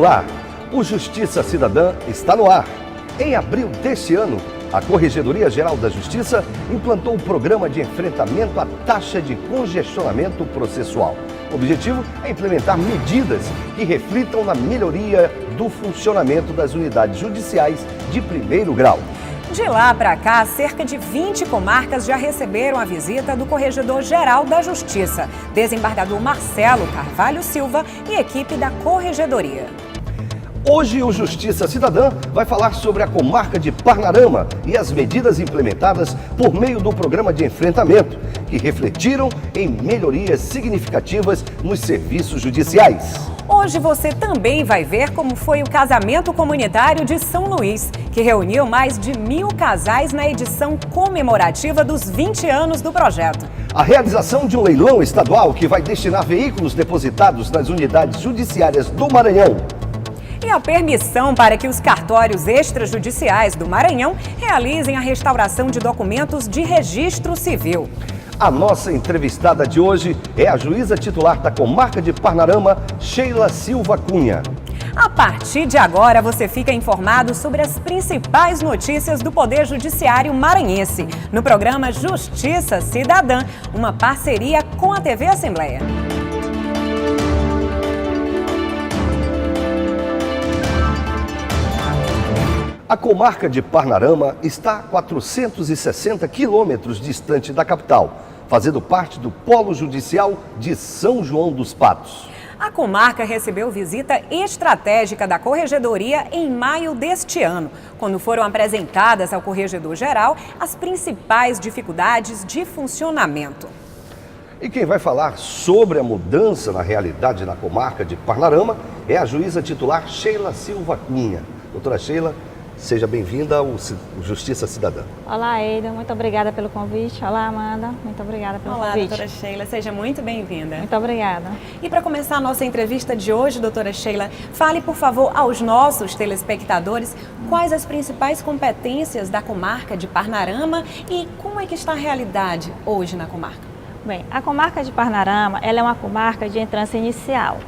Olá, o Justiça Cidadã está no ar. Em abril deste ano, a Corregedoria Geral da Justiça implantou o programa de enfrentamento à taxa de congestionamento processual. O objetivo é implementar medidas que reflitam na melhoria do funcionamento das unidades judiciais de primeiro grau. De lá para cá, cerca de 20 comarcas já receberam a visita do Corregedor-Geral da Justiça, desembargador Marcelo Carvalho Silva e equipe da Corregedoria. Hoje o Justiça Cidadã vai falar sobre a comarca de Parnarama e as medidas implementadas por meio do programa de enfrentamento, que refletiram em melhorias significativas nos serviços judiciais. Hoje você também vai ver como foi o casamento comunitário de São Luís, que reuniu mais de 1.000 casais na edição comemorativa dos 20 anos do projeto. A realização de um leilão estadual que vai destinar veículos depositados nas unidades judiciárias do Maranhão. E a permissão para que os cartórios extrajudiciais do Maranhão realizem a restauração de documentos de registro civil. A nossa entrevistada de hoje é a juíza titular da comarca de Parnarama, Sheila Silva Cunha. A partir de agora, você fica informado sobre as principais notícias do Poder Judiciário maranhense, no programa Justiça Cidadã, uma parceria com a TV Assembleia. A comarca de Parnarama está a 460 quilômetros distante da capital, fazendo parte do Polo Judicial de São João dos Patos. A comarca recebeu visita estratégica da Corregedoria em maio deste ano, quando foram apresentadas ao Corregedor-Geral as principais dificuldades de funcionamento. E quem vai falar sobre a mudança na realidade na comarca de Parnarama é a juíza titular Sheila Silva Cunha. Doutora Sheila, seja bem-vinda ao Justiça Cidadã. Olá, Eida. Muito obrigada pelo convite. Olá, Amanda. Muito obrigada pelo convite. Olá, doutora Sheila. Seja muito bem-vinda. Muito obrigada. E para começar a nossa entrevista de hoje, doutora Sheila, fale, por favor, aos nossos telespectadores quais as principais competências da comarca de Parnarama e como é que está a realidade hoje na comarca. Bem, a comarca de Parnarama, ela é uma comarca de entrância inicial.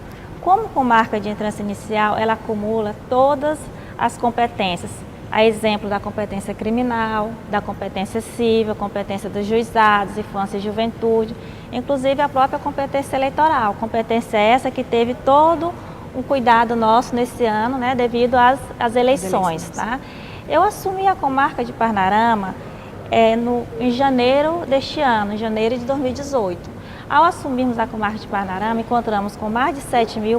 Como comarca de entrância inicial, ela acumula todas as competências, a exemplo da competência criminal, da competência civil, competência dos juizados, infância e juventude, inclusive a própria competência eleitoral, competência essa que teve todo um cuidado nosso nesse ano, né, devido às eleições. Tá? Eu assumi a comarca de Parnarama em janeiro deste ano, em janeiro de 2018. Ao assumirmos a comarca de Parnarama, encontramos com mais de 7.000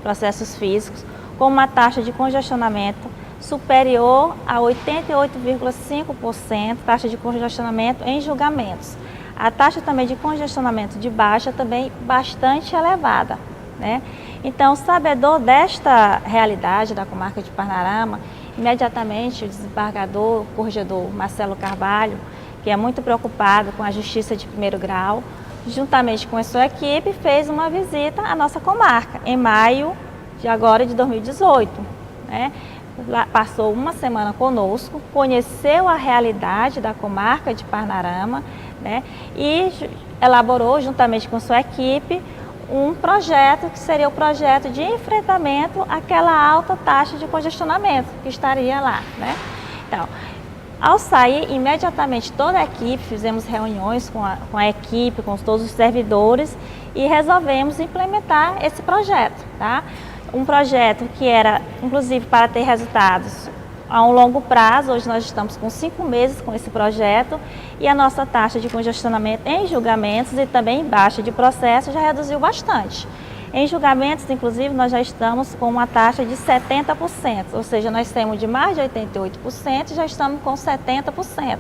processos físicos, com uma taxa de congestionamento superior a 88,5%, taxa de congestionamento em julgamentos. A taxa também de congestionamento de baixa também bastante elevada, né? Então, sabedor desta realidade da comarca de Parnarama, imediatamente o desembargador, o corregedor Marcelo Carvalho, que é muito preocupado com a justiça de primeiro grau, juntamente com a sua equipe, fez uma visita à nossa comarca em maio de 2018, né? Passou uma semana conosco, conheceu a realidade da comarca de Parnarama, né? E elaborou, juntamente com sua equipe, um projeto que seria o projeto de enfrentamento àquela alta taxa de congestionamento que estaria lá, né? Então, ao sair, imediatamente toda a equipe, fizemos reuniões com a equipe, com todos os servidores e resolvemos implementar esse projeto, tá? Um projeto que era, inclusive, para ter resultados a um longo prazo. Hoje nós estamos com 5 meses com esse projeto e a nossa taxa de congestionamento em julgamentos e também em baixa de processo já reduziu bastante. Em julgamentos, inclusive, nós já estamos com uma taxa de 70%, ou seja, nós temos de mais de 88% e já estamos com 70%.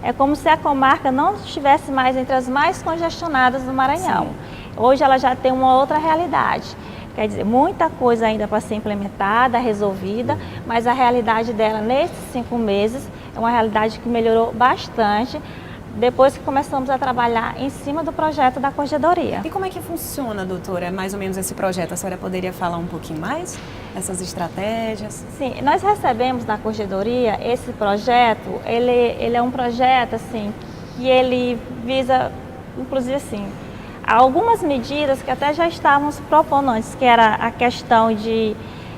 É como se a comarca não estivesse mais entre as mais congestionadas do Maranhão. Sim. Hoje ela já tem uma outra realidade. Quer dizer, muita coisa ainda para ser implementada, resolvida, mas a realidade dela nesses 5 meses é uma realidade que melhorou bastante depois que começamos a trabalhar em cima do projeto da Corregedoria. E como é que funciona, doutora, mais ou menos esse projeto? A senhora poderia falar um pouquinho mais? Essas estratégias? Sim, nós recebemos da Corregedoria esse projeto, ele é um projeto assim, que ele visa, inclusive assim, algumas medidas que até já estávamos propondo antes, que era a questão de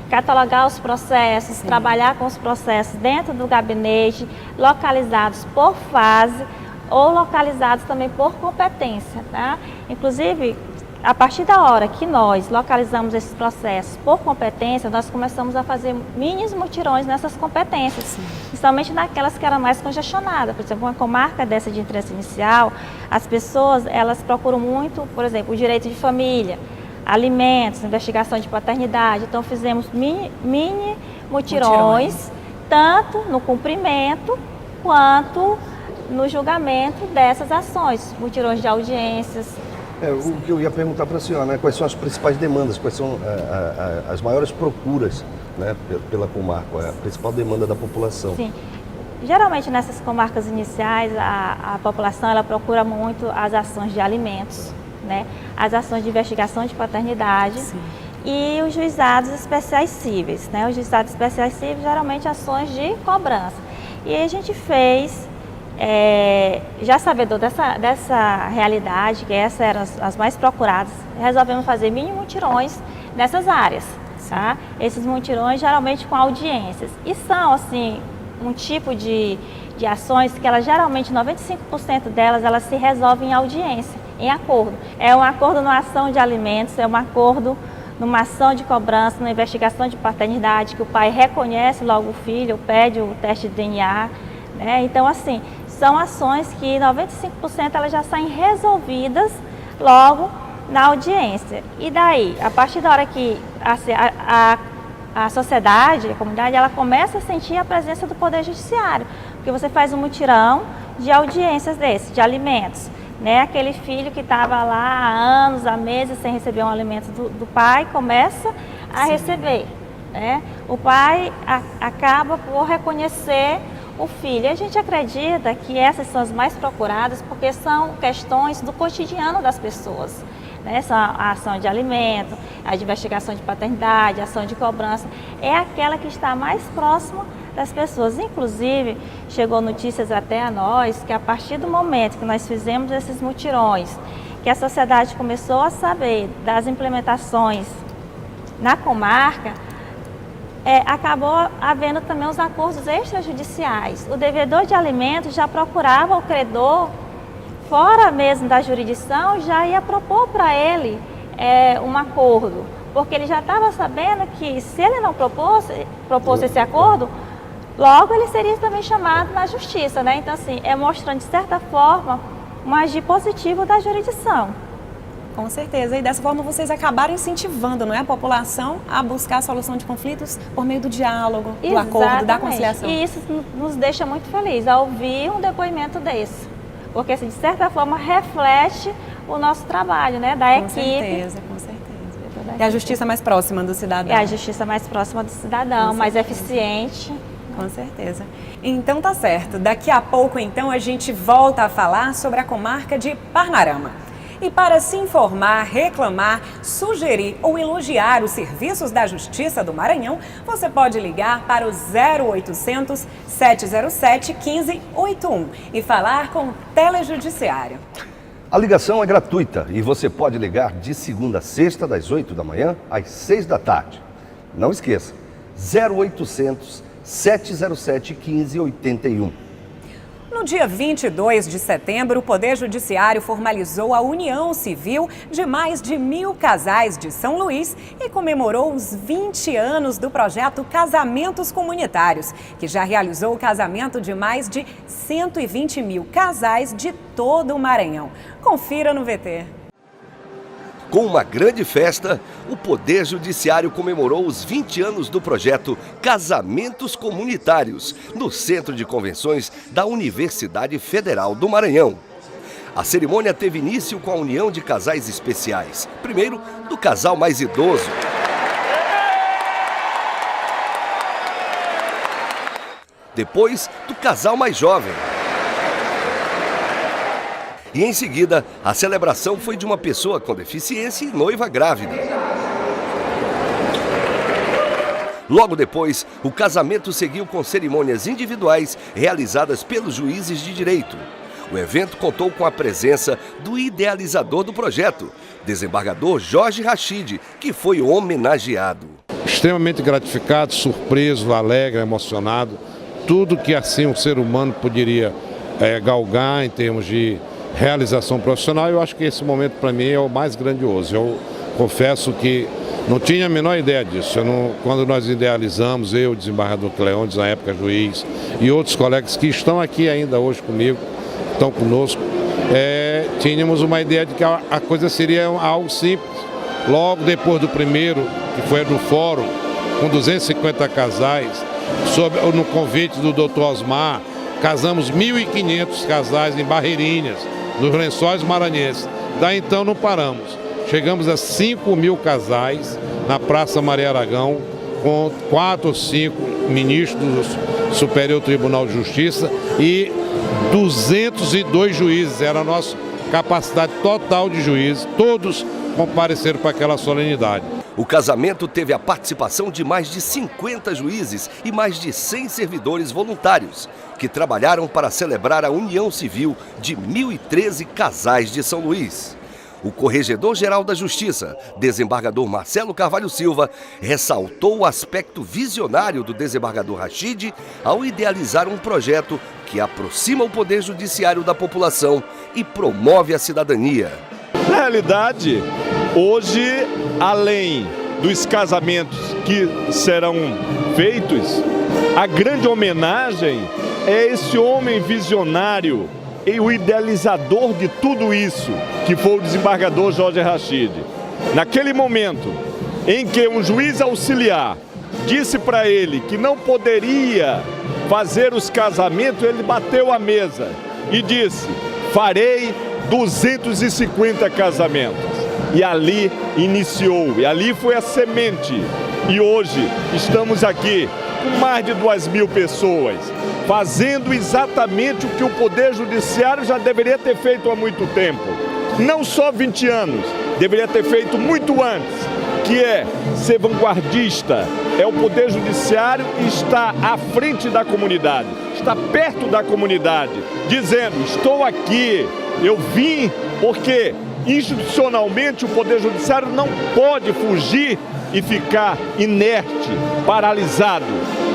catalogar os processos, trabalhar com os processos dentro do gabinete, localizados por fase ou localizados também por competência, tá? Inclusive, a partir da hora que nós localizamos esses processos por competência, nós começamos a fazer mini mutirões nessas competências, principalmente naquelas que eram mais congestionadas. Por exemplo, uma comarca dessa de interesse inicial, as pessoas, elas procuram muito, por exemplo, o direito de família, alimentos, investigação de paternidade. Então, fizemos mini mutirões, tanto no cumprimento quanto no julgamento dessas ações, mutirões de audiências. O que eu ia perguntar para a senhora, né? Quais são as principais demandas, quais são as maiores procuras, né, pela comarca, a principal demanda da população? Sim. Geralmente nessas comarcas iniciais, a população ela procura muito as ações de alimentos, né, as ações de investigação de paternidade. Sim. E os juizados especiais cíveis, né? Os juizados especiais cíveis geralmente ações de cobrança. E a gente fez, já sabedor dessa realidade, que essas eram as mais procuradas, resolvemos fazer mini mutirões nessas áreas, tá? Esses mutirões geralmente com audiências. E são, assim, um tipo de ações que elas geralmente, 95% delas, elas se resolvem em audiência, em acordo. É um acordo numa ação de alimentos, é um acordo numa ação de cobrança, numa investigação de paternidade, que o pai reconhece logo o filho, pede o teste de DNA, né? Então, assim, são ações que 95% elas já saem resolvidas logo na audiência. E daí, a partir da hora que a sociedade, a comunidade, ela começa a sentir a presença do Poder Judiciário, porque você faz um mutirão de audiências de alimentos, né? Aquele filho que estava lá há anos, há meses sem receber um alimento do pai, começa a receber, né? O pai acaba por reconhecer o filho. A gente acredita que essas são as mais procuradas porque são questões do cotidiano das pessoas, né? São a ação de alimento, a de investigação de paternidade, a ação de cobrança, é aquela que está mais próxima das pessoas. Inclusive, chegou notícias até a nós que a partir do momento que nós fizemos esses mutirões, que a sociedade começou a saber das implementações na comarca, acabou havendo também os acordos extrajudiciais. O devedor de alimentos já procurava o credor, fora mesmo da jurisdição, já ia propor para ele um acordo, porque ele já estava sabendo que se ele não propôs esse acordo, logo ele seria também chamado na justiça, né? Então, assim, mostrando de certa forma um agir positivo da jurisdição. Com certeza, e dessa forma vocês acabaram incentivando, não é, a população a buscar a solução de conflitos por meio do diálogo, do acordo, da conciliação. E isso nos deixa muito felizes ao ouvir um depoimento desse, porque assim, de certa forma reflete o nosso trabalho, né, da equipe. Com certeza. É a justiça mais próxima do cidadão. É a justiça mais próxima do cidadão, mais eficiente. Com certeza. Então tá certo, daqui a pouco então a gente volta a falar sobre a comarca de Parnarama. E para se informar, reclamar, sugerir ou elogiar os serviços da Justiça do Maranhão, você pode ligar para o 0800 707 1581 e falar com o Telejudiciário. A ligação é gratuita e você pode ligar de segunda a sexta, das 8 da manhã às 6 da tarde. Não esqueça, 0800 707 1581. No dia 22 de setembro, o Poder Judiciário formalizou a união civil de mais de 1.000 casais de São Luís e comemorou os 20 anos do projeto Casamentos Comunitários, que já realizou o casamento de mais de 120.000 casais de todo o Maranhão. Confira no VT. Com uma grande festa, o Poder Judiciário comemorou os 20 anos do projeto Casamentos Comunitários, no Centro de Convenções da Universidade Federal do Maranhão. A cerimônia teve início com a união de casais especiais. Primeiro, do casal mais idoso. Depois, do casal mais jovem. E em seguida, a celebração foi de uma pessoa com deficiência e noiva grávida. Logo depois, o casamento seguiu com cerimônias individuais realizadas pelos juízes de direito. O evento contou com a presença do idealizador do projeto, desembargador Jorge Rachid, que foi homenageado. Extremamente gratificado, surpreso, alegre, emocionado. Tudo que assim um ser humano poderia galgar em termos de realização profissional, eu acho que esse momento para mim é o mais grandioso. Eu confesso que não tinha a menor ideia disso. Quando nós idealizamos, eu, o desembargador Cleondes, na época juiz, e outros colegas que estão aqui ainda hoje comigo, estão conosco, tínhamos uma ideia de que a coisa seria algo simples. Logo depois do primeiro, que foi do fórum, com 250 casais, no convite do Dr. Osmar, casamos 1.500 casais em Barreirinhas, nos Lençóis Maranhenses. Daí então não paramos. Chegamos a 5.000 casais na Praça Maria Aragão, com 4 ou 5 ministros do Superior Tribunal de Justiça e 202 juízes. Era a nossa capacidade total de juízes, todos compareceram para aquela solenidade. O casamento teve a participação de mais de 50 juízes e mais de 100 servidores voluntários, que trabalharam para celebrar a união civil de 1.013 casais de São Luís. O Corregedor-Geral da Justiça, desembargador Marcelo Carvalho Silva, ressaltou o aspecto visionário do desembargador Rachid ao idealizar um projeto que aproxima o Poder Judiciário da população e promove a cidadania. Na realidade, hoje, além dos casamentos que serão feitos, a grande homenagem é esse homem visionário e o idealizador de tudo isso, que foi o desembargador Jorge Rachid. Naquele momento em que um juiz auxiliar disse para ele que não poderia fazer os casamentos, ele bateu a mesa e disse: farei 250 casamentos. E ali iniciou, e ali foi a semente. E hoje estamos aqui com mais de 2.000 pessoas, fazendo exatamente o que o Poder Judiciário já deveria ter feito há muito tempo. Não só 20 anos, deveria ter feito muito antes, que é ser vanguardista. É o Poder Judiciário está à frente da comunidade, está perto da comunidade, dizendo: estou aqui, eu vim porque institucionalmente o Poder Judiciário não pode fugir e ficar inerte, paralisado.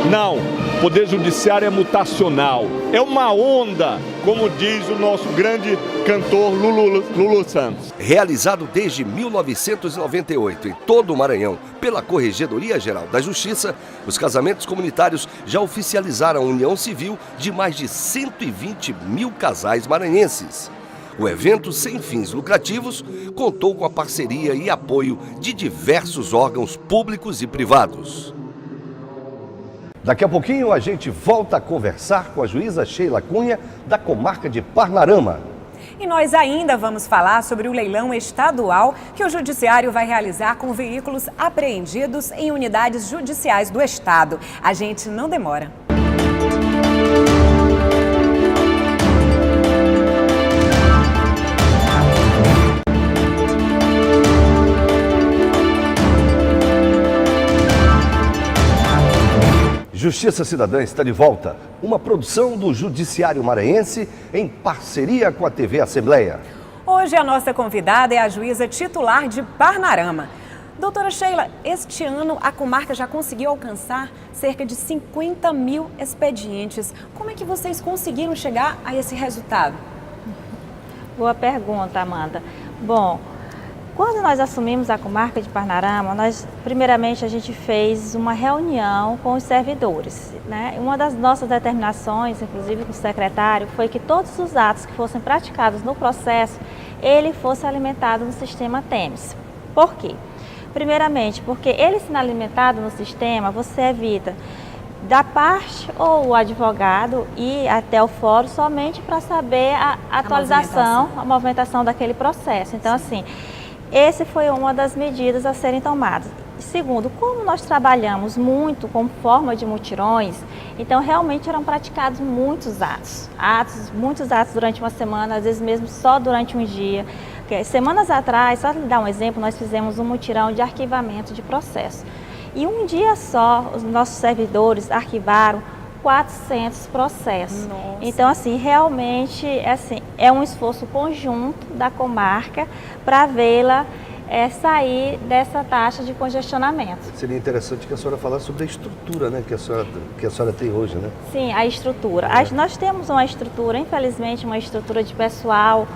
Não, o Poder Judiciário é mutacional, é uma onda, como diz o nosso grande cantor Lulu Santos. Realizado desde 1998 em todo o Maranhão pela Corregedoria-Geral da Justiça, os casamentos comunitários já oficializaram a união civil de mais de 120.000 casais maranhenses. O evento, sem fins lucrativos, contou com a parceria e apoio de diversos órgãos públicos e privados. Daqui a pouquinho a gente volta a conversar com a juíza Sheila Cunha, da comarca de Parnarama. E nós ainda vamos falar sobre o leilão estadual que o Judiciário vai realizar com veículos apreendidos em unidades judiciais do Estado. A gente não demora. Justiça Cidadã está de volta, uma produção do Judiciário Maranhense em parceria com a TV Assembleia. Hoje a nossa convidada é a juíza titular de Parnarama. Doutora Sheila, este ano a comarca já conseguiu alcançar cerca de 50.000 expedientes. Como é que vocês conseguiram chegar a esse resultado? Boa pergunta, Amanda. Bom, quando nós assumimos a comarca de Parnarama, primeiramente a gente fez uma reunião com os servidores, né? Uma das nossas determinações, inclusive com o secretário, foi que todos os atos que fossem praticados no processo, ele fosse alimentado no sistema TEMES. Por quê? Primeiramente, porque ele sendo alimentado no sistema, você evita da parte ou o advogado ir até o fórum somente para saber a atualização, a movimentação daquele processo. Então, assim, essa foi uma das medidas a serem tomadas. Segundo, como nós trabalhamos muito com forma de mutirões, então realmente eram praticados muitos muitos atos durante uma semana, às vezes mesmo só durante um dia. Semanas atrás, só para lhe dar um exemplo, nós fizemos um mutirão de arquivamento de processo. E um dia só, os nossos servidores arquivaram 400 processos. Nossa. Então, assim, realmente assim, é um esforço conjunto da comarca para vê-la sair dessa taxa de congestionamento. Seria interessante que a senhora falasse sobre a estrutura, né, que a senhora tem hoje, né? Sim, a estrutura. Nós temos uma estrutura, infelizmente, uma estrutura de pessoal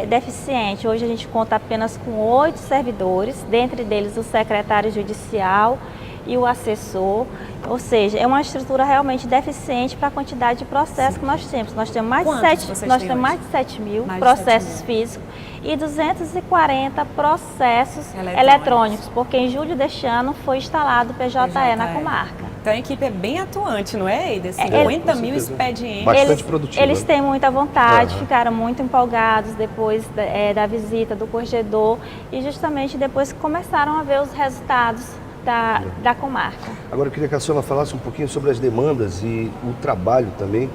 deficiente. Hoje a gente conta apenas com 8 servidores, dentre deles o secretário judicial e o assessor, ou seja, é uma estrutura realmente deficiente para a quantidade de processos que nós temos. Nós temos mais de 7 mil processos físicos e 240 processos eletrônicos, porque em julho deste ano foi instalado o PJE na comarca. Então a equipe é bem atuante, não é, Eida? 50 mil expedientes. Bastante produtiva. Eles têm muita vontade, ficaram muito empolgados depois da visita do corregedor e justamente depois que começaram a ver os resultados da comarca. Agora eu queria que a senhora falasse um pouquinho sobre as demandas e o trabalho também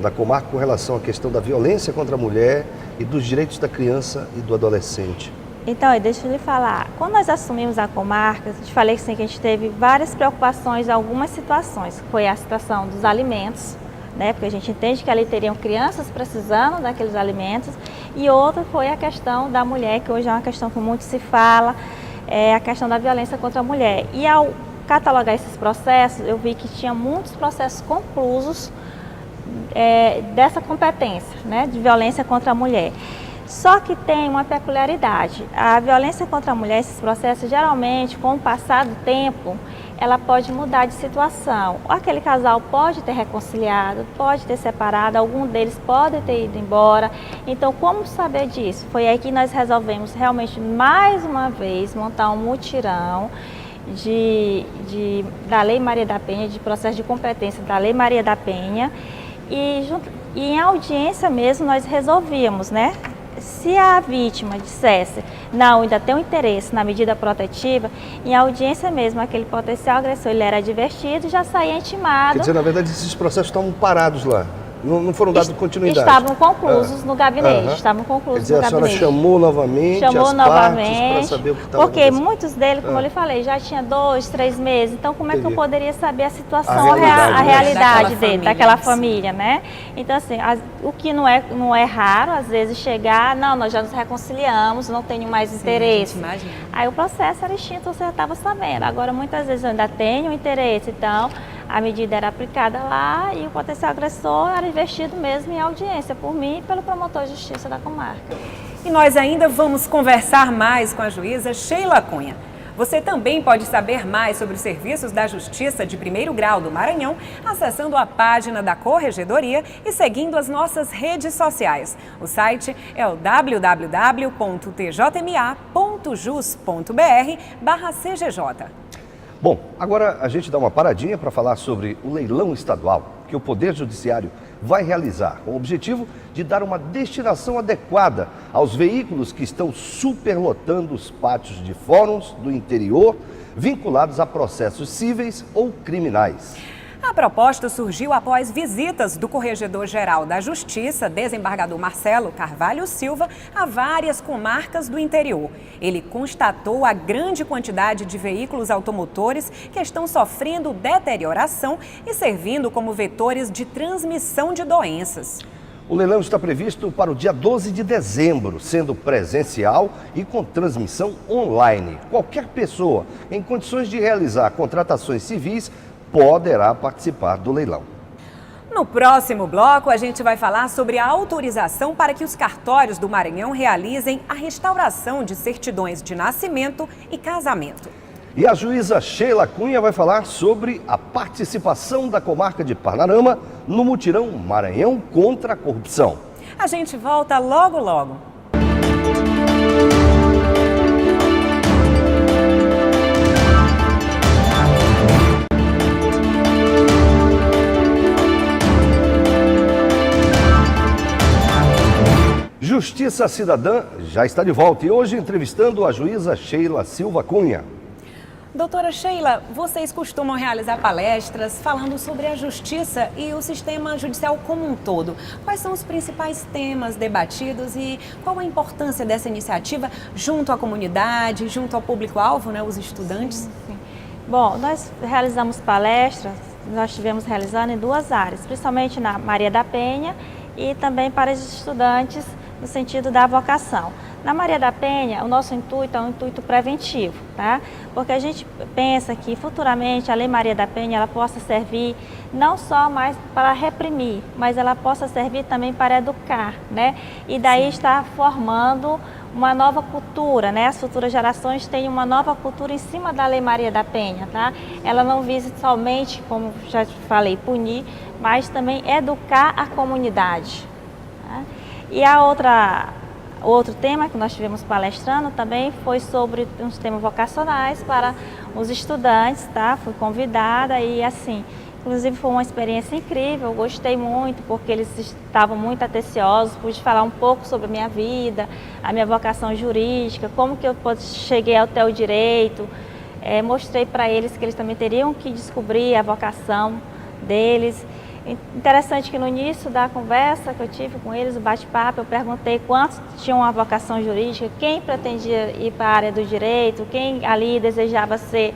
da comarca com relação à questão da violência contra a mulher e dos direitos da criança e do adolescente. Então, deixa eu lhe falar, quando nós assumimos a comarca, eu te falei que, sim, que a gente teve várias preocupações em algumas situações. Foi a situação dos alimentos, né, porque a gente entende que ali teriam crianças precisando daqueles alimentos, e outra foi a questão da mulher, que hoje é uma questão que muito se fala, a questão da violência contra a mulher. E ao catalogar esses processos, eu vi que tinha muitos processos conclusos dessa competência, né, de violência contra a mulher. Só que tem uma peculiaridade, a violência contra a mulher, esses processos, geralmente, com o passar do tempo, ela pode mudar de situação. Aquele casal pode ter reconciliado, pode ter separado, algum deles pode ter ido embora. Então, como saber disso? Foi aí que nós resolvemos realmente, mais uma vez, montar um mutirão da Lei Maria da Penha, de processo de competência da Lei Maria da Penha, e em audiência mesmo nós resolvíamos, né? Se a vítima dissesse, não, ainda tem um interesse na medida protetiva, em audiência mesmo, aquele potencial agressor, ele era advertido e já saía intimado. Quer dizer, na verdade, esses processos estavam parados lá, não foram dados continuidade. Estavam conclusos no gabinete, estavam conclusos no gabinete. Quer dizer, a senhora chamou novamente as partes para saber o que estava porque acontecendo. muitos deles, como eu lhe falei, já tinha 2, 3 meses, então como é que eu poderia saber a situação, a realidade dele, daquela família, né? Então, assim, o que não é raro, às vezes, chegar, não, nós já nos reconciliamos, não tenho mais interesse. Aí o processo era extinto, você já estava sabendo. Agora, muitas vezes eu ainda tenho interesse, então a medida era aplicada lá e o potencial agressor era investido mesmo em audiência por mim e pelo promotor de justiça da comarca. E nós ainda vamos conversar mais com a juíza Sheila Cunha. Você também pode saber mais sobre os serviços da Justiça de Primeiro Grau do Maranhão acessando a página da Corregedoria e seguindo as nossas redes sociais. O site é o www.tjma.jus.br/CGJ. Bom, agora a gente dá uma paradinha para falar sobre o leilão estadual que o Poder Judiciário vai realizar, com o objetivo de dar uma destinação adequada aos veículos que estão superlotando os pátios de fóruns do interior, vinculados a processos cíveis ou criminais. A proposta surgiu após visitas do Corregedor-Geral da Justiça, desembargador Marcelo Carvalho Silva, a várias comarcas do interior. Ele constatou a grande quantidade de veículos automotores que estão sofrendo deterioração e servindo como vetores de transmissão de doenças. O leilão está previsto para o dia 12 de dezembro, sendo presencial e com transmissão online. Qualquer pessoa em condições de realizar contratações civis poderá participar do leilão. No próximo bloco, a gente vai falar sobre a autorização para que os cartórios do Maranhão realizem a restauração de certidões de nascimento e casamento. E a juíza Sheila Cunha vai falar sobre a participação da comarca de Parnarama no mutirão Maranhão contra a corrupção. A gente volta logo, logo. Justiça Cidadã já está de volta e hoje entrevistando a juíza Sheila Silva Cunha. Doutora Sheila, vocês costumam realizar palestras falando sobre a justiça e o sistema judicial como um todo. Quais são os principais temas debatidos e qual a importância dessa iniciativa junto à comunidade, junto ao público-alvo, né, os estudantes? Sim. Bom, nós realizamos palestras nós estivemos realizando em 2 áreas, principalmente na Maria da Penha e também para os estudantes no sentido da vocação. Na Maria da Penha, o nosso intuito é um intuito preventivo, tá? Porque a gente pensa que futuramente a Lei Maria da Penha ela possa servir não só mais para reprimir, mas ela possa servir também para educar, né? E daí está formando uma nova cultura, né? As futuras gerações têm uma nova cultura em cima da Lei Maria da Penha, tá? Ela não visa somente, como já falei, punir, mas também educar a comunidade, tá? E outro tema que nós tivemos palestrando também foi sobre uns temas vocacionais para os estudantes, tá? Fui convidada e assim, inclusive foi uma experiência incrível, eu gostei muito porque eles estavam muito atenciosos, pude falar um pouco sobre a minha vida, a minha vocação jurídica, como que eu cheguei até o direito, mostrei para eles que eles também teriam que descobrir a vocação deles. Interessante que no início da conversa que eu tive com eles, o bate-papo, eu perguntei quantos tinham uma vocação jurídica, quem pretendia ir para a área do direito, quem ali desejava ser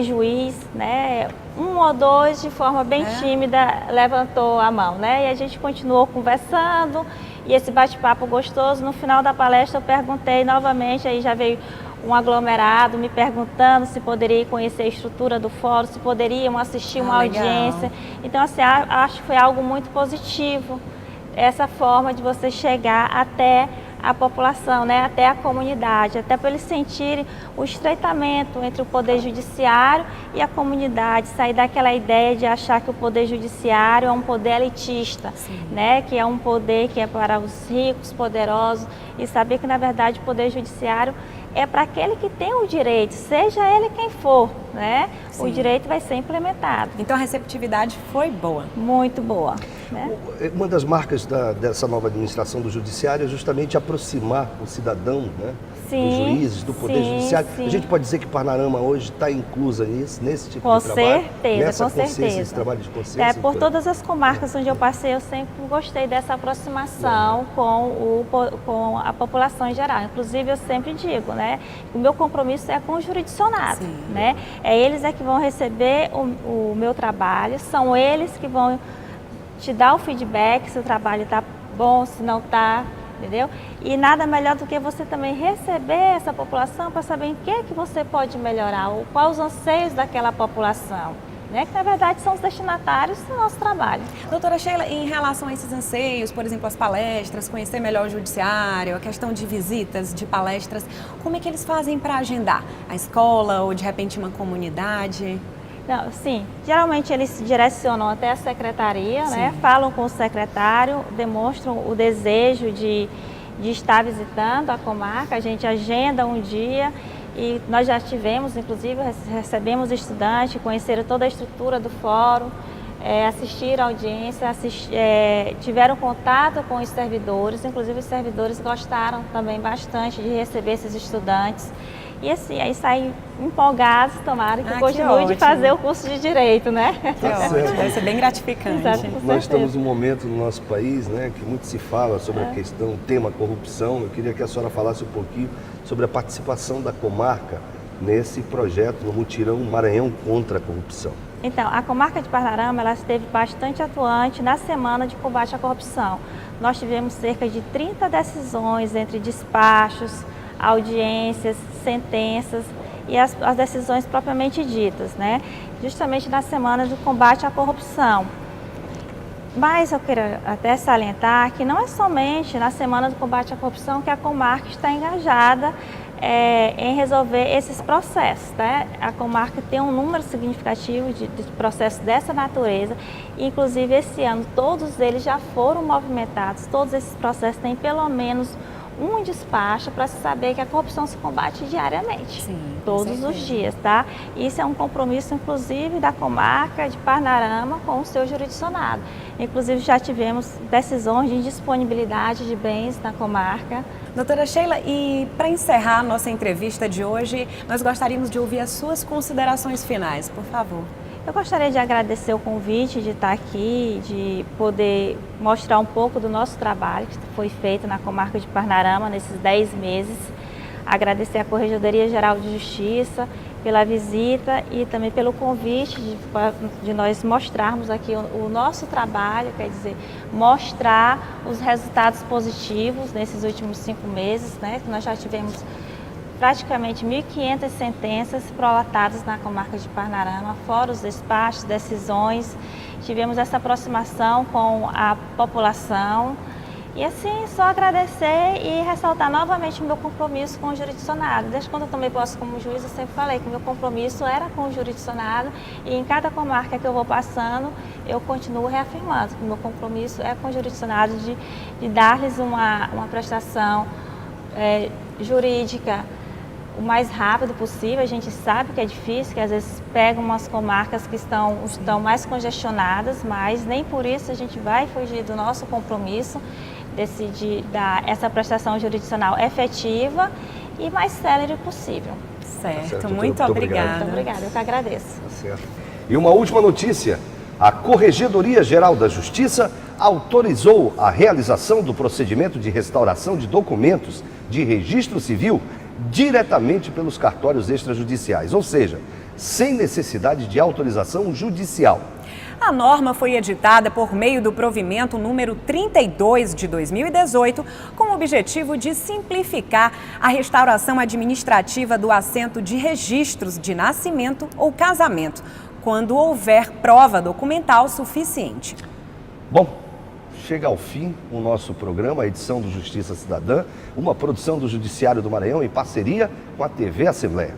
juiz, né? 1 ou 2 de forma bem tímida levantou a mão, né? E a gente continuou conversando e esse bate-papo gostoso. No final da palestra eu perguntei novamente, aí já veio um aglomerado me perguntando se poderia conhecer a estrutura do fórum, se poderiam assistir uma audiência. Então, assim, acho que foi algo muito positivo, essa forma de você chegar até a população, né, até a comunidade, até para eles sentirem o estreitamento entre o Poder Judiciário e a comunidade, sair daquela ideia de achar que o Poder Judiciário é um poder elitista, né, que é um poder que é para os ricos, poderosos, e saber que, na verdade, o Poder Judiciário é para aquele que tem o direito, seja ele quem for, né? Sim. O direito vai ser implementado. Então a receptividade foi boa? Muito boa. Né? Uma das marcas dessa nova administração do Judiciário é justamente aproximar o cidadão, né? Sim, dos juízes, do Poder Judiciário. Sim. A gente pode dizer que Parnarama hoje está inclusa nesse tipo com de trabalho? Certeza, nessa com certeza. Esse trabalho de consciência? Por todas as comarcas onde eu passei, eu sempre gostei dessa aproximação com a população em geral. Inclusive, eu sempre digo, né? O meu compromisso é com o jurisdicionado, né? Eles que vão receber o meu trabalho, são eles que vão te dar o feedback se o trabalho está bom, se não está, entendeu? E nada melhor do que você também receber essa população para saber em que você pode melhorar, ou quais os anseios daquela população, né? Que na verdade são os destinatários do nosso trabalho. Doutora Sheila, em relação a esses anseios, por exemplo, as palestras, conhecer melhor o judiciário, a questão de visitas, de palestras, como é que eles fazem para agendar? A escola ou de repente uma comunidade? Não, sim, geralmente eles se direcionam até a secretaria, né? Falam com o secretário, demonstram o desejo de estar visitando a comarca, a gente agenda um dia e nós já tivemos, inclusive, recebemos estudantes, conheceram toda a estrutura do fórum, assistiram a audiência, tiveram contato com os servidores, inclusive os servidores gostaram também bastante de receber esses estudantes. E assim, aí saem empolgados, tomara que continue de fazer o curso de Direito, né? Deve ser bem gratificante. Exato, nós estamos num momento no nosso país, né, que muito se fala sobre a questão, o tema corrupção. Eu queria que a senhora falasse um pouquinho sobre a participação da comarca nesse projeto, no mutirão Maranhão contra a corrupção. Então, a comarca de Parnarama, ela esteve bastante atuante na semana de combate à corrupção. Nós tivemos cerca de 30 decisões entre despachos, audiências, sentenças e as decisões propriamente ditas, né? Justamente na semana do combate à corrupção. Mas eu quero até salientar que não é somente na semana do combate à corrupção que a comarca está engajada em resolver esses processos, né? A comarca tem um número significativo de processos dessa natureza, e, inclusive esse ano todos eles já foram movimentados, todos esses processos têm pelo menos um despacho para se saber que a corrupção se combate diariamente, todos os dias, tá? Isso é um compromisso, inclusive, da comarca de Parnarama com o seu jurisdicionado. Inclusive, já tivemos decisões de indisponibilidade de bens na comarca. Doutora Sheila, e para encerrar a nossa entrevista de hoje, nós gostaríamos de ouvir as suas considerações finais, por favor. Eu gostaria de agradecer o convite de estar aqui, de poder mostrar um pouco do nosso trabalho que foi feito na comarca de Parnarama nesses 10 meses. Agradecer à Corregedoria Geral de Justiça pela visita e também pelo convite de nós mostrarmos aqui o nosso trabalho, quer dizer, mostrar os resultados positivos nesses últimos 5 meses, né, que nós já tivemos praticamente 1.500 sentenças prolatadas na comarca de Parnarama, fora os despachos, decisões. Tivemos essa aproximação com a população e assim só agradecer e ressaltar novamente o meu compromisso com o jurisdicionado. Desde quando eu tomei posse como juiz, eu sempre falei que o meu compromisso era com o jurisdicionado e em cada comarca que eu vou passando, eu continuo reafirmando que o meu compromisso é com o jurisdicionado de dar-lhes uma prestação jurídica o mais rápido possível. A gente sabe que é difícil, que às vezes pegam umas comarcas que estão mais congestionadas, mas nem por isso a gente vai fugir do nosso compromisso de dar essa prestação jurisdicional efetiva e mais célere possível. Certo, muito obrigada. Muito obrigada, eu que agradeço. Tá certo. E uma última notícia: a Corregedoria Geral da Justiça autorizou a realização do procedimento de restauração de documentos de registro civil diretamente pelos cartórios extrajudiciais, ou seja, sem necessidade de autorização judicial. A norma foi editada por meio do provimento número 32 de 2018, com o objetivo de simplificar a restauração administrativa do assento de registros de nascimento ou casamento, quando houver prova documental suficiente. Bom, chega ao fim o nosso programa, a edição do Justiça Cidadã, uma produção do Judiciário do Maranhão em parceria com a TV Assembleia.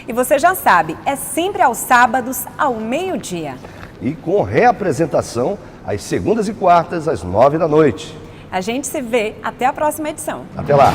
E você já sabe, é sempre aos sábados, ao meio-dia. E com reapresentação às segundas e quartas, às 9 da noite. A gente se vê até a próxima edição. Até lá!